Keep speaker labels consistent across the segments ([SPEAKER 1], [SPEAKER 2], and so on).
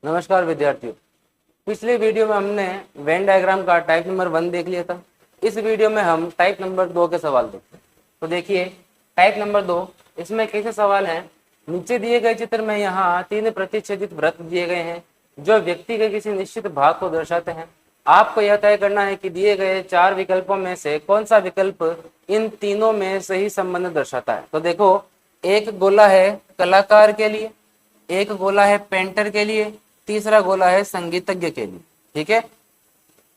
[SPEAKER 1] नमस्कार विद्यार्थियों। पिछले वीडियो में हमने वेन डायग्राम का टाइप नंबर 1 देख लिया था। इस वीडियो में हम टाइप नंबर 2 के सवाल देखते हैं। तो देखिए टाइप नंबर 2, इसमें कैसे सवाल हैं। नीचे दिए गए चित्र में यहाँ 3 प्रतिच्छेदित वृत्त दिए गए हैं जो व्यक्ति के किसी निश्चित भाग को दर्शाते हैं। आपको यह तय करना है कि दिए गए 4 विकल्पों में से कौन सा विकल्प इन तीनों में सही संबंध दर्शाता है। तो देखो, एक गोला है कलाकार के लिए, एक गोला है पेंटर के लिए, तीसरा गोला है संगीतज्ञ के लिए। ठीक है,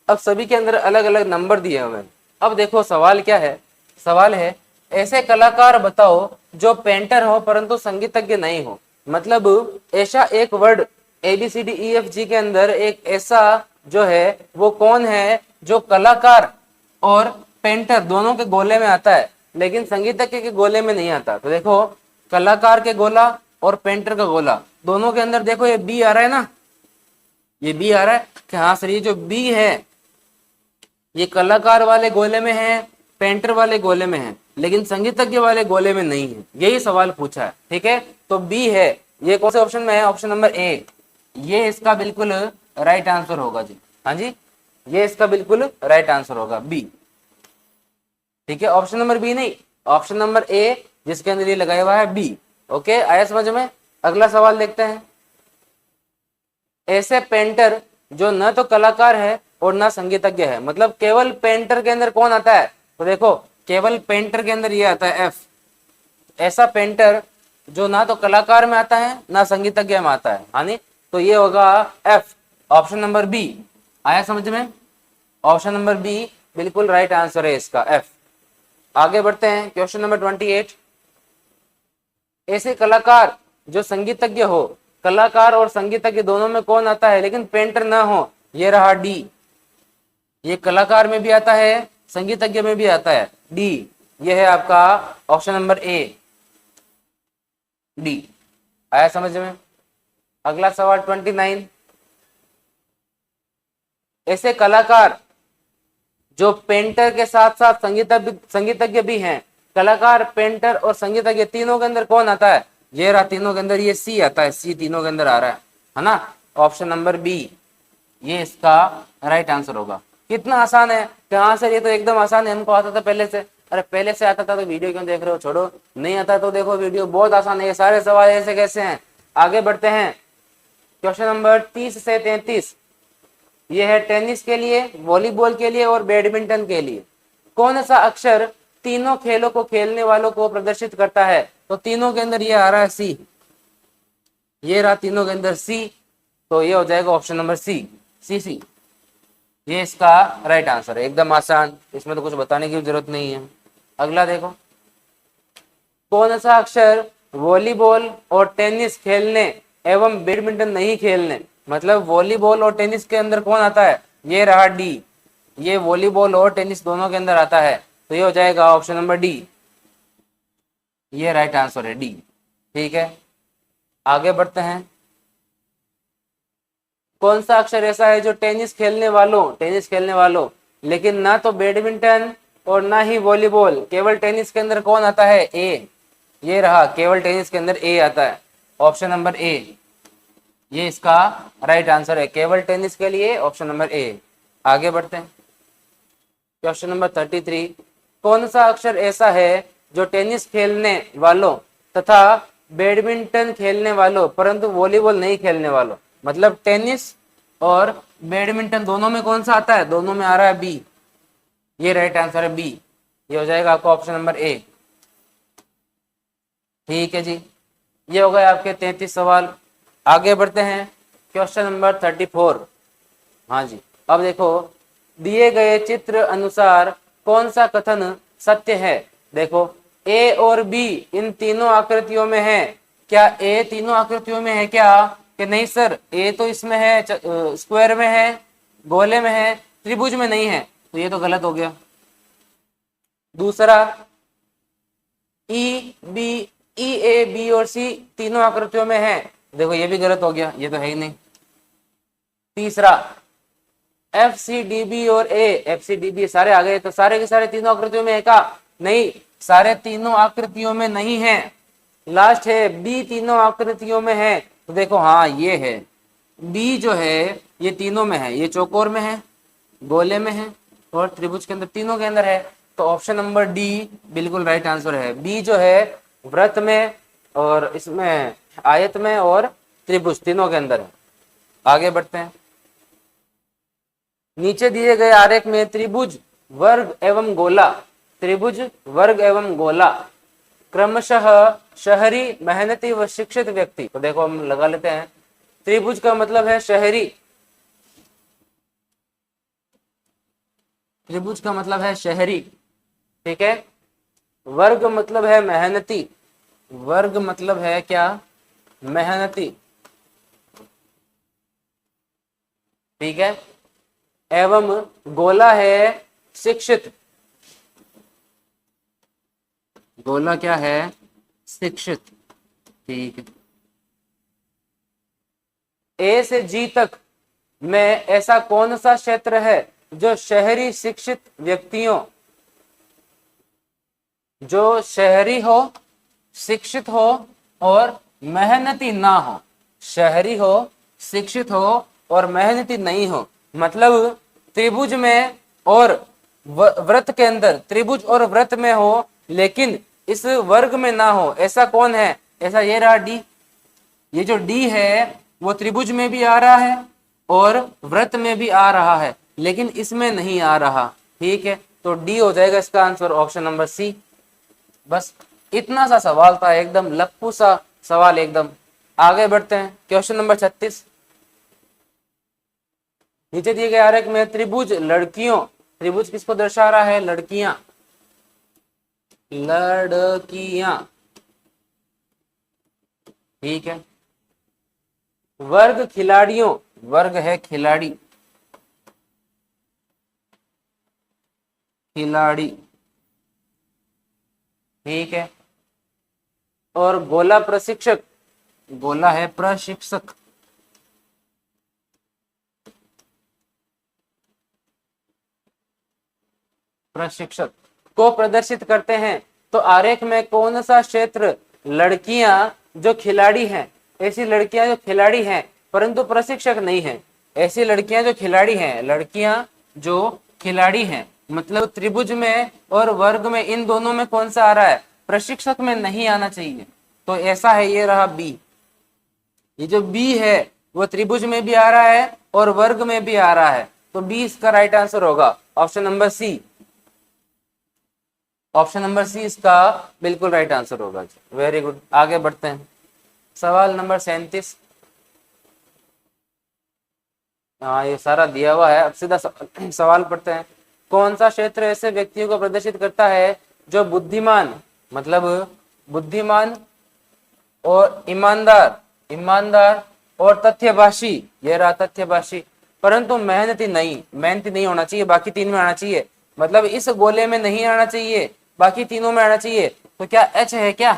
[SPEAKER 1] अब सभी के अंदर अलग अलग नंबर दिए हुए हैं। अब देखो सवाल क्या है। सवाल है ऐसे कलाकार बताओ जो पेंटर हो परंतु संगीतज्ञ नहीं हो। मतलब ऐसा एक वर्ड ABCDEFG के अंदर एक ऐसा जो है वो कौन है जो कलाकार और पेंटर दोनों के गोले में आता है लेकिन संगीतज्ञ के गोले में नहीं आता। तो देखो कलाकार के गोला और पेंटर का गोला दोनों के अंदर देखो ये बी आ रहा है ना, ये बी आ रहा है कि हाँ सर ये जो बी है ये कलाकार वाले गोले में है, पेंटर वाले गोले में है लेकिन संगीतज्ञ वाले गोले में नहीं है। यही सवाल पूछा है। ठीक है, तो बी है, ये कौन से ऑप्शन में है? ऑप्शन नंबर ए, ये इसका बिल्कुल राइट आंसर होगा जी। हाँ जी, ये इसका बिल्कुल राइट आंसर होगा बी। ठीक है, ऑप्शन नंबर बी नहीं, ऑप्शन नंबर ए जिसके अंदर ये लगाया हुआ है बी। ओके, आया समझ में? अगला सवाल देखते हैं। ऐसे पेंटर जो न तो कलाकार है और ना संगीतज्ञ है, मतलब केवल पेंटर के अंदर कौन आता है? तो देखो केवल पेंटर के अंदर ये आता है एफ। ऐसा पेंटर जो ना तो कलाकार में आता है ना संगीतज्ञ में आता है, यानी तो ये होगा एफ, ऑप्शन नंबर बी। आया समझ में? ऑप्शन नंबर बी बिल्कुल राइट आंसर है इसका, एफ। आगे बढ़ते हैं, क्वेश्चन नंबर 28। ऐसे कलाकार जो संगीतज्ञ हो, कलाकार और संगीतज्ञ दोनों में कौन आता है लेकिन पेंटर ना हो? ये रहा डी। ये कलाकार में भी आता है, संगीतज्ञ में भी आता है, डी। ये है आपका ऑप्शन नंबर ए, डी। आया समझ में? अगला सवाल 29। ऐसे कलाकार जो पेंटर के साथ साथ संगीतज्ञ भी हैं, कलाकार पेंटर और संगीतज्ञ तीनों के अंदर कौन आता है? ये रहा तीनों के अंदर, ये सी आता है, सी तीनों के अंदर आ रहा है ना? ऑप्शन नंबर बी ये इसका राइट आंसर होगा। कितना आसान है कि हाँ सर ये तो एकदम आसान है, हमको आता था पहले से। अरे पहले से आता था तो वीडियो क्यों देख रहे हो? छोड़ो, नहीं आता तो देखो वीडियो, बहुत आसान है। ये सारे सवाल ऐसे कैसे हैं? आगे बढ़ते हैं, क्वेश्चन नंबर 30 से 33। ये है टेनिस के लिए, वॉलीबॉल के लिए और बैडमिंटन के लिए। कौन सा अक्षर तीनों खेलों को खेलने वालों को प्रदर्शित करता है? तो तीनों के अंदर ये आ रहा है सी, ये रहा तीनों के अंदर सी, तो ये हो जाएगा ऑप्शन नंबर सी, सी सी। ये इसका राइट आंसर है, एकदम आसान, इसमें तो कुछ बताने की जरूरत नहीं है। अगला देखो, कौन सा अक्षर वॉलीबॉल और टेनिस खेलने एवं बैडमिंटन नहीं खेलने, मतलब वॉलीबॉल और टेनिस के अंदर कौन आता है? ये रहा डी, ये वॉलीबॉल और टेनिस दोनों के अंदर आता है, तो ये हो जाएगा ऑप्शन नंबर डी, ये राइट आंसर है डी। ठीक है, आगे बढ़ते हैं। कौन सा अक्षर ऐसा है जो टेनिस खेलने वालों लेकिन ना तो बैडमिंटन और ना ही वॉलीबॉल, केवल टेनिस के अंदर कौन आता है? ए। ये रहा, केवल टेनिस के अंदर ए आता है, ऑप्शन नंबर ए, ये इसका राइट आंसर है, केवल टेनिस के लिए ऑप्शन नंबर ए। आगे बढ़ते हैं, क्वेश्चन नंबर 33। कौन सा अक्षर ऐसा है जो टेनिस खेलने वालों तथा बैडमिंटन खेलने वालों परंतु वॉलीबॉल नहीं खेलने वालों, मतलब टेनिस और बैडमिंटन दोनों में कौन सा आता है? दोनों में आ रहा है बी, ये राइट आंसर है बी, ये हो जाएगा आपका ऑप्शन नंबर ए। ठीक है जी, ये हो गए आपके 33 सवाल। आगे बढ़ते हैं, क्वेश्चन नंबर 34। हाँ जी, अब देखो दिए गए चित्र अनुसार कौन सा कथन सत्य है? देखो ए और बी इन तीनों आकृतियों में है क्या? ए तीनों आकृतियों में है क्या? कि नहीं सर ए तो इसमें है, स्क्वायर में है, गोले में है, त्रिभुज में नहीं है, तो ये तो गलत हो गया। दूसरा ई ए बी और सी तीनों आकृतियों में है, देखो ये भी गलत हो गया, ये तो है ही नहीं। तीसरा एफ सी डी बी और एफ सी डी बी सारे आ गए, तो सारे के सारे तीनों आकृतियों में है क्या? नहीं, सारे तीनों आकृतियों में नहीं है। लास्ट है बी तीनों आकृतियों में है, तो देखो हाँ ये है, बी जो है ये तीनों में है, ये चौकोर में है, गोले में है और त्रिभुज के अंदर, तीनों के अंदर है। तो ऑप्शन नंबर डी बिल्कुल राइट आंसर है। बी जो है वृत्त में और इसमें आयत में और त्रिभुज तीनों के अंदर है। आगे बढ़ते हैं। नीचे दिए गए आरेख में त्रिभुज, वर्ग एवं गोला, त्रिभुज, वर्ग एवं गोला क्रमशः शहरी, मेहनती व शिक्षित व्यक्ति। तो देखो हम लगा लेते हैं। त्रिभुज का मतलब है शहरी, त्रिभुज का मतलब है शहरी, ठीक है। वर्ग मतलब है मेहनती, वर्ग मतलब है क्या, मेहनती, ठीक है। एवं गोला है शिक्षित, गोला क्या है, शिक्षित, ठीक है। ए से जी तक में ऐसा कौन सा क्षेत्र है जो शहरी शिक्षित व्यक्तियों, जो शहरी हो, शिक्षित हो और मेहनती ना हो, शहरी हो, शिक्षित हो और मेहनती नहीं हो। मतलब त्रिभुज में और वृत्त के अंदर, त्रिभुज और वृत्त में हो लेकिन इस वर्ग में ना हो, ऐसा कौन है, ऐसा ये रहा डी। ये जो डी है वो त्रिभुज में भी आ रहा है और वृत्त में भी आ रहा है लेकिन इसमें नहीं आ रहा, ठीक है। तो डी हो जाएगा इसका आंसर, ऑप्शन नंबर सी। बस इतना सा सवाल था, एकदम लप्पू सा सवाल एकदम। आगे बढ़ते हैं। Question number 36। नीचे दिए गए आरेख में त्रिभुज लड़कियों, त्रिभुज किसको दर्शा रहा है, लड़कियां, लड़कियां, ठीक है। वर्ग खिलाड़ियों, वर्ग है खिलाड़ी, खिलाड़ी, ठीक है। और गोला प्रशिक्षक, गोला है प्रशिक्षक, प्रशिक्षक को प्रदर्शित करते हैं। तो आरेख में कौन सा क्षेत्र लड़कियां जो खिलाड़ी हैं, ऐसी लड़कियां जो खिलाड़ी हैं परंतु प्रशिक्षक नहीं है, ऐसी लड़कियां जो खिलाड़ी हैं, लड़कियां जो खिलाड़ी हैं, मतलब त्रिभुज में और वर्ग में, इन दोनों में कौन सा आ रहा है, प्रशिक्षक में नहीं आना चाहिए। तो ऐसा है, ये रहा बी। ये जो बी है वो त्रिभुज में भी आ रहा है और वर्ग में भी आ रहा है, तो बी इसका राइट आंसर होगा, option number C. Option number C इसका बिल्कुल राइट आंसर होगा। Very good. आगे बढ़ते हैं। सवाल नंबर 37। हाँ ये सारा दिया हुआ है, अब सीधा सवाल पढ़ते हैं। कौन सा क्षेत्र ऐसे व्यक्तियों को प्रदर्शित करता है जो बुद्धिमान, मतलब बुद्धिमान और ईमानदार, ईमानदार और तथ्यभाषी, ये रहा तथ्यभाषी, परंतु मेहनती नहीं, मेहनती नहीं होना चाहिए, बाकी तीन में आना चाहिए। मतलब इस गोले में नहीं आना चाहिए, बाकी तीनों में आना चाहिए। तो क्या एच है क्या,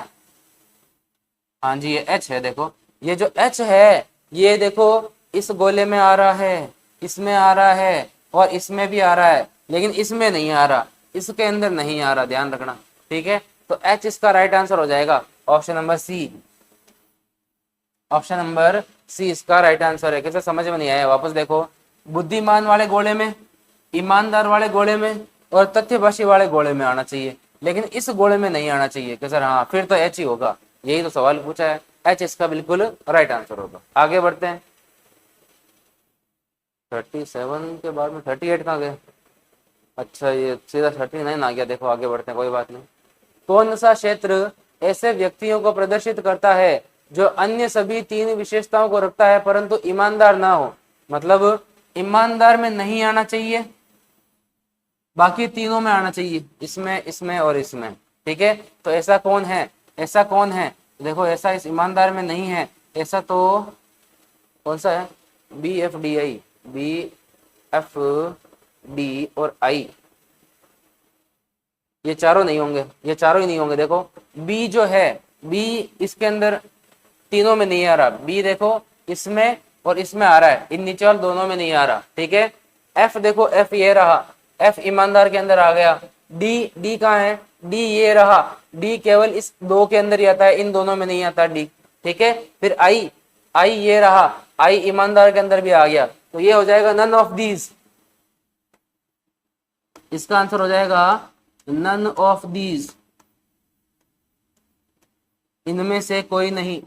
[SPEAKER 1] हाँ जी ये एच है। देखो ये जो एच है ये देखो इस गोले में आ रहा है, इसमें आ रहा है और इसमें भी आ रहा है, लेकिन इसमें नहीं आ रहा, इसके अंदर नहीं आ रहा, ध्यान रखना, ठीक है। तो एच इसका राइट आंसर हो जाएगा, option number C. Option number C इसका राइट आंसर है। कैसे समझ में नहीं आया, वापस देखो। बुद्धिमान वाले गोले में, ईमानदार वाले गोले में और तथ्यभाषी वाले गोले में आना चाहिए, लेकिन इस गोले में नहीं आना चाहिए। कि सर हाँ फिर तो एच ही होगा, यही तो सवाल पूछा है, एच इसका बिल्कुल राइट आंसर होगा। आगे बढ़ते हैं। 37 के बाद में 38 कहाँ गए, अच्छा ये सीधा 39 आ गया। देखो आगे बढ़ते हैं, कोई बात नहीं। कौन सा क्षेत्र ऐसे व्यक्तियों को प्रदर्शित करता है जो अन्य सभी तीन विशेषताओं को रखता है परंतु ईमानदार ना हो, मतलब ईमानदार में नहीं आना चाहिए, बाकी तीनों में आना चाहिए, इसमें, इसमें और इसमें, ठीक है। तो ऐसा कौन है, ऐसा कौन है, देखो ऐसा इस ईमानदार में नहीं है, ऐसा तो कौन सा है, B F D I, B F D और आई, ये चारों नहीं होंगे, ये चारों ही नहीं होंगे। देखो बी जो है, बी इसके अंदर तीनों में नहीं आ रहा, बी देखो इसमें और इसमें आ रहा है, इन नीचे वाले दोनों में नहीं आ रहा, ठीक है। एफ देखो, एफ ये रहा, एफ ईमानदार के अंदर आ गया। डी, डी कहाँ है, डी ये रहा, डी केवल इस दो के अंदर ही आता है, इन दोनों में नहीं आता डी, ठीक है। फिर आई, आई ये रहा, आई ईमानदार के अंदर भी आ गया, तो ये हो जाएगा नन ऑफ दीज। इसका आंसर हो जाएगा नन ऑफ दीज, इनमें से कोई नहीं,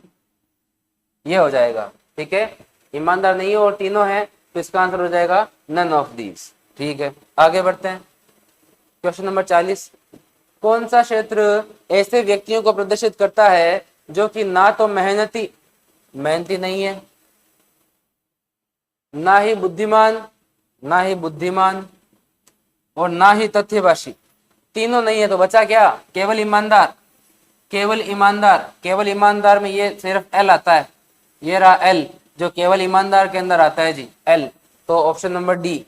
[SPEAKER 1] ये हो जाएगा। ठीक है, ईमानदार नहीं हो और तीनों हैं, तो इसका आंसर हो जाएगा नन ऑफ दीज। ठीक है, आगे बढ़ते हैं। क्वेश्चन नंबर 40, कौन सा क्षेत्र ऐसे व्यक्तियों को प्रदर्शित करता है जो कि ना तो मेहनती नहीं है, ना ही बुद्धिमान और ना ही तथ्यभाषी, तीनों नहीं है, तो बचा क्या? केवल ईमानदार। केवल ईमानदार में ये सिर्फ एल आता है, ये रहा एल जो केवल ईमानदार के अंदर आता है जी, एल। तो ऑप्शन नंबर डी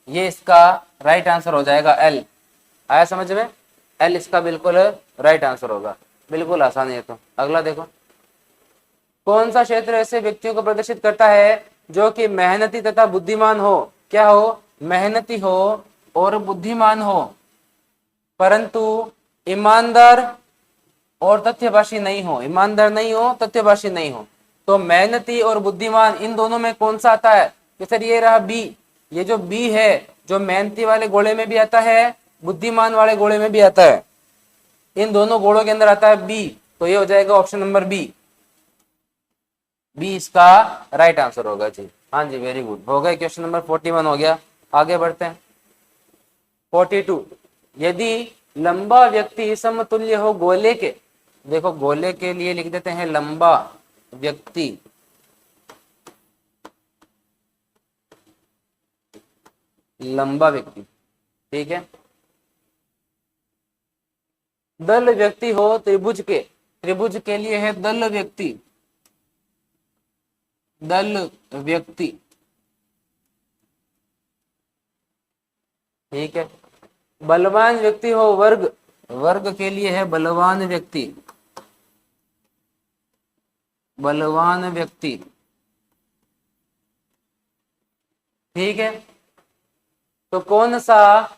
[SPEAKER 1] ये इसका राइट आंसर हो जाएगा, एल। आया समझ में? एल इसका बिल्कुल राइट आंसर होगा, बिल्कुल आसान है। तो अगला देखो, कौन सा क्षेत्र ऐसे व्यक्तियों को प्रदर्शित करता है जो कि मेहनती तथा बुद्धिमान हो? क्या हो? मेहनती हो और बुद्धिमान हो, परंतु ईमानदार और तथ्यभाषी नहीं हो। ईमानदार नहीं हो, तथ्यभाषी नहीं हो। तो मेहनती और बुद्धिमान इन दोनों में कौन सा आता है? तो सर ये रहा बी। ये जो बी है, जो मेहनती वाले घोड़े में भी आता है, बुद्धिमान वाले घोड़े में भी आता है, इन दोनों घोड़ों के अंदर आता है बी। तो ये हो जाएगा ऑप्शन नंबर बी। बी इसका राइट आंसर होगा जी। हाँ जी, वेरी गुड, हो गया। क्वेश्चन नंबर 41 हो गया। आगे बढ़ते हैं। 42, यदि लंबा व्यक्ति समतुल्य हो गोले के, देखो गोले के लिए लिख देते हैं लंबा व्यक्ति, ठीक है। दल व्यक्ति हो त्रिभुज के लिए है दल व्यक्ति, ठीक है। बलवान व्यक्ति हो वर्ग के लिए है बलवान व्यक्ति, ठीक है। तो कौन सा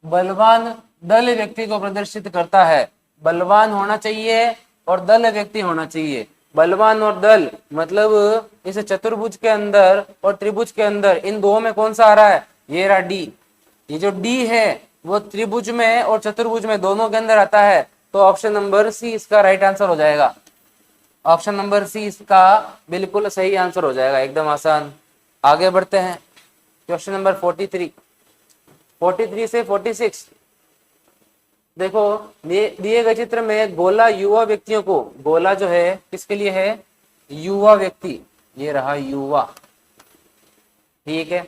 [SPEAKER 1] बलवान दल व्यक्ति को प्रदर्शित करता है? बलवान होना चाहिए और दल व्यक्ति होना चाहिए। बलवान और दल मतलब इस चतुर्भुज के अंदर और त्रिभुज के अंदर, इन दो में कौन सा आ रहा है? ये रहा डी। ये जो डी है वो त्रिभुज में और चतुर्भुज में दोनों के अंदर आता है। तो ऑप्शन नंबर सी इसका राइट आंसर हो जाएगा। ऑप्शन नंबर सी इसका बिल्कुल सही आंसर हो जाएगा, एकदम आसान। आगे बढ़ते हैं। क्वेश्चन नंबर 43 से 46, देखो दिए गए चित्र में गोला युवा व्यक्तियों को, गोला जो है किसके लिए है? युवा व्यक्ति, ये रहा युवा, ठीक है।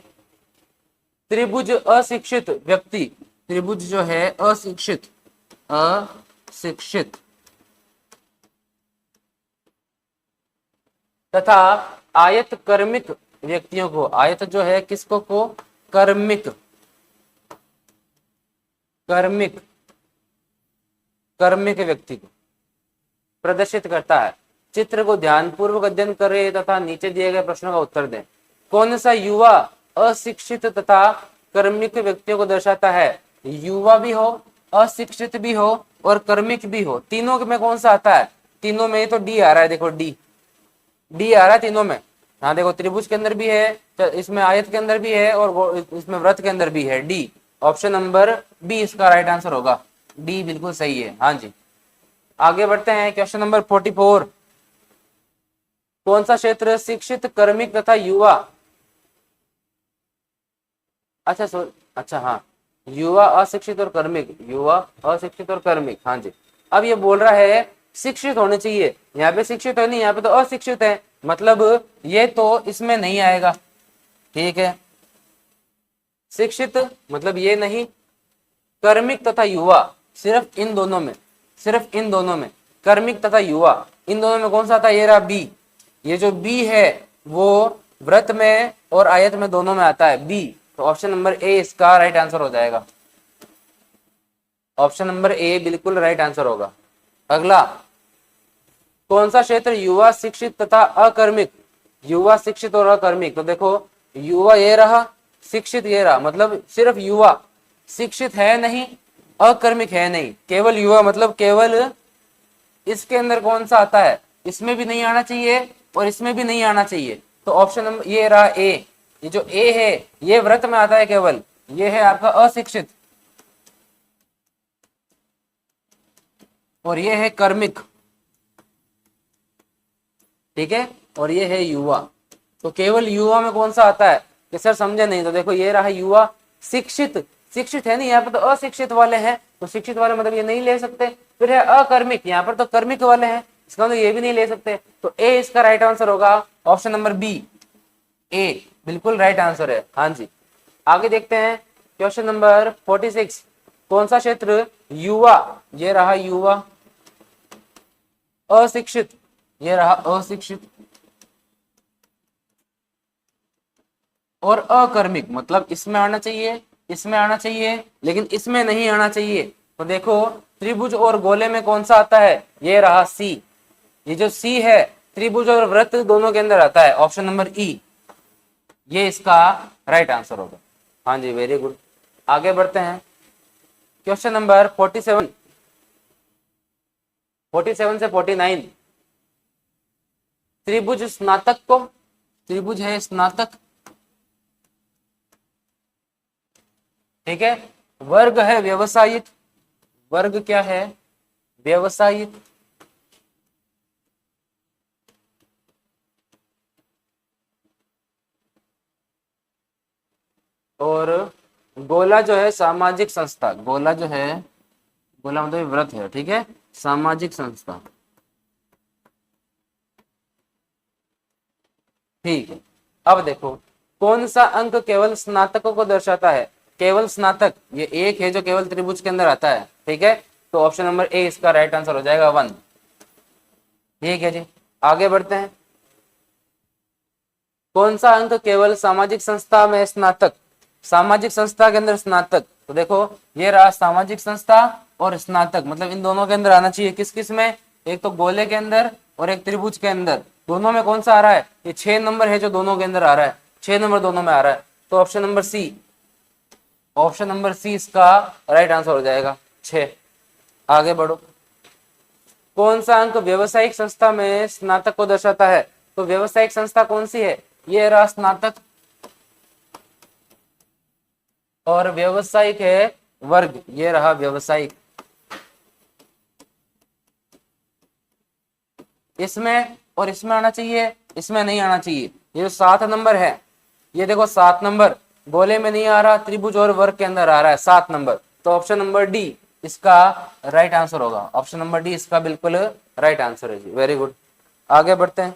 [SPEAKER 1] त्रिभुज अशिक्षित व्यक्ति, त्रिभुज जो है अशिक्षित तथा आयत कर्मिक व्यक्तियों को, आयत जो है किसको को? कर्मिक व्यक्ति को प्रदर्शित करता है। चित्र को ध्यानपूर्वक अध्ययन करें तथा नीचे दिए गए प्रश्नों का उत्तर दें। कौन सा युवा अशिक्षित तथा कर्मिक व्यक्तियों को दर्शाता है? युवा भी हो, अशिक्षित भी हो और कर्मिक भी हो। तीनों में कौन सा आता है? तीनों में तो डी आ रहा है, देखो डी आ रहा है तीनों में। हाँ देखो, त्रिभुज के अंदर भी है, इसमें आयत के अंदर भी है और इसमें वृत्त के अंदर भी है, डी। ऑप्शन नंबर बी इसका राइट आंसर होगा, डी बिल्कुल सही है। हाँ जी, आगे बढ़ते हैं। क्वेश्चन नंबर 44, कौन सा क्षेत्र शिक्षित, कर्मिक तथा युवा, अच्छा हाँ, युवा अशिक्षित और कर्मिक, हाँ जी। अब ये बोल रहा है शिक्षित होने चाहिए, यहाँ पे शिक्षित है नहीं, यहाँ पे तो अशिक्षित है, मतलब ये तो इसमें नहीं आएगा, ठीक है। शिक्षित मतलब ये नहीं, कर्मिक तथा युवा सिर्फ इन दोनों में, कर्मिक तथा युवा इन दोनों में कौन सा आता है? ये रहा बी। ये जो बी है वो वृत्त में और आयत में दोनों में आता है, बी। तो ऑप्शन नंबर ए इसका राइट आंसर हो जाएगा। ऑप्शन नंबर ए बिल्कुल राइट आंसर होगा। अगला, कौन सा क्षेत्र युवा शिक्षित तथा अकर्मिक, युवा शिक्षित और अकर्मिक? तो देखो युवा ये रहा, शिक्षित ये रहा, मतलब सिर्फ युवा, शिक्षित है नहीं, अकर्मिक है नहीं, केवल युवा, मतलब केवल इसके अंदर कौन सा आता है? इसमें भी नहीं आना चाहिए और इसमें भी नहीं आना चाहिए। तो ऑप्शन नंबर ये रहा ए, ये जो ए है ये व्रत में आता है केवल, ये है आपका अशिक्षित, और ये है कर्मिक, ठीक है, और ये है युवा। तो केवल युवा में कौन सा आता है कि सर समझे नहीं, तो देखो ये रहा युवा। शिक्षित, शिक्षित है नहीं, यहाँ पर तो अशिक्षित वाले हैं, तो शिक्षित वाले मतलब ये नहीं ले सकते। फिर है अकर्मिक, यहाँ पर तो कर्मिक वाले हैं, इसका मतलब ये भी नहीं ले सकते। तो ए इसका राइट आंसर होगा, ऑप्शन नंबर बी, ए बिल्कुल राइट आंसर है। हाँ जी, आगे देखते हैं क्वेश्चन नंबर 46। कौन सा क्षेत्र युवा, ये रहा युवा, अशिक्षित, ये रहा अशिक्षित, और अकर्मिक, मतलब इसमें आना चाहिए, इसमें आना चाहिए, लेकिन इसमें नहीं आना चाहिए। तो देखो त्रिभुज और गोले में कौन सा आता है, ये रहा सी। ये जो सी है त्रिभुज और वृत्त दोनों के अंदर आता है, ऑप्शन नंबर ई, ये इसका राइट आंसर होगा। हाँ जी, वेरी गुड। आगे बढ़ते हैं क्वेश्चन नंबर 47, 47 से 49। त्रिभुज स्नातक को, त्रिभुज है स्नातक, ठीक है, वर्ग है व्यवसायिक, वर्ग क्या है, व्यवसायिक, और गोला जो है सामाजिक संस्था, गोला जो है, गोला मतलब व्रत है, ठीक है, सामाजिक संस्था, ठीक है। अब देखो कौन सा अंक केवल स्नातकों को दर्शाता है, केवल स्नातक, ये एक है जो केवल त्रिभुज के अंदर आता है, ठीक है, तो ऑप्शन नंबर ए इसका राइट आंसर हो जाएगा 1, ठीक है जी। आगे बढ़ते हैं, कौन सा अंक केवल सामाजिक संस्था में स्नातक, सामाजिक संस्था के अंदर स्नातक, तो देखो ये रहा सामाजिक संस्था और स्नातक, मतलब इन दोनों के अंदर आना चाहिए। किस किस में, एक तो गोले के अंदर और एक त्रिभुज के अंदर, दोनों में कौन सा आ रहा है, ये 6 नंबर है जो दोनों के अंदर आ रहा है, 6 नंबर दोनों में आ रहा है, तो option number C, option number C इसका राइट आंसर हो जाएगा 6। आगे बढ़ो, कौन सा अंक व्यवसायिक संस्था में स्नातक को दर्शाता है, तो व्यवसायिक संस्था कौन सी है, ये रहा स्नातक, और व्यवसायिक है वर्ग, ये रहा व्यवसायिक। इसमें और इसमें आना चाहिए, इसमें नहीं आना चाहिए। ये जो 7 नंबर है, ये देखो 7 नंबर गोले में नहीं आ रहा, त्रिभुज और वर्ग के अंदर आ रहा है 7 नंबर, तो ऑप्शन नंबर डी इसका राइट आंसर होगा, ऑप्शन नंबर डी इसका बिल्कुल राइट आंसर है जी, वेरी गुड। आगे बढ़ते हैं।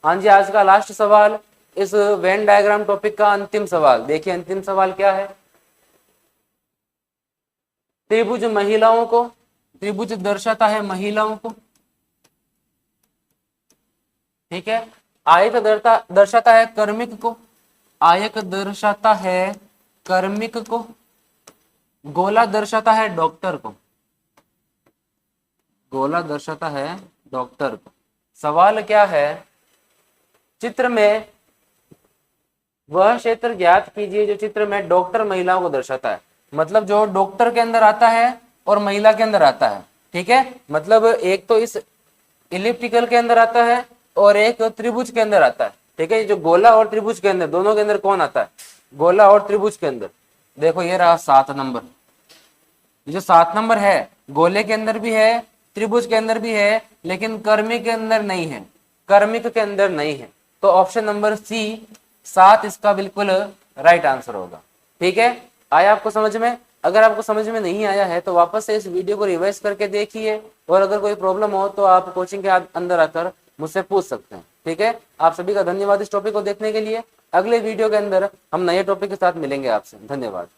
[SPEAKER 1] हाँ जी, आज का लास्ट सवाल, इस वेन डायग्राम टॉपिक का अंतिम सवाल। देखिए अंतिम सवाल क्या है, त्रिभुज महिलाओं को, त्रिभुज दर्शाता है महिलाओं को, ठीक है, आयत दर्शाता है कर्मिक को, आयत दर्शाता है कर्मिक को, गोला दर्शाता है डॉक्टर को, गोला दर्शाता है डॉक्टर को। सवाल क्या है, चित्र में वह क्षेत्र ज्ञात कीजिए जो चित्र में डॉक्टर महिलाओं को दर्शाता है, मतलब जो डॉक्टर के अंदर आता है और महिला के अंदर आता है, ठीक है, मतलब एक तो इस इलिप्टिकल के अंदर आता है और एक त्रिभुज के अंदर आता है, ठीक है, जो गोला और त्रिभुज के अंदर, दोनों के अंदर कौन आता है, गोला और त्रिभुज के अंदर। देखो ये रहा 7 नंबर, जो 7 नंबर है गोले के अंदर भी है, त्रिभुज के अंदर भी है, लेकिन कर्मिक के अंदर नहीं है, कर्मिक के अंदर नहीं है, तो ऑप्शन नंबर सी 7 इसका बिल्कुल राइट आंसर होगा। ठीक है, आया आपको समझ में? अगर आपको समझ में नहीं आया है तो वापस से इस वीडियो को रिवाइज करके देखिए, और अगर कोई प्रॉब्लम हो तो आप कोचिंग के अंदर आकर मुझसे पूछ सकते हैं। ठीक है, आप सभी का धन्यवाद इस टॉपिक को देखने के लिए। अगले वीडियो के अंदर हम नए टॉपिक के साथ मिलेंगे आपसे। धन्यवाद।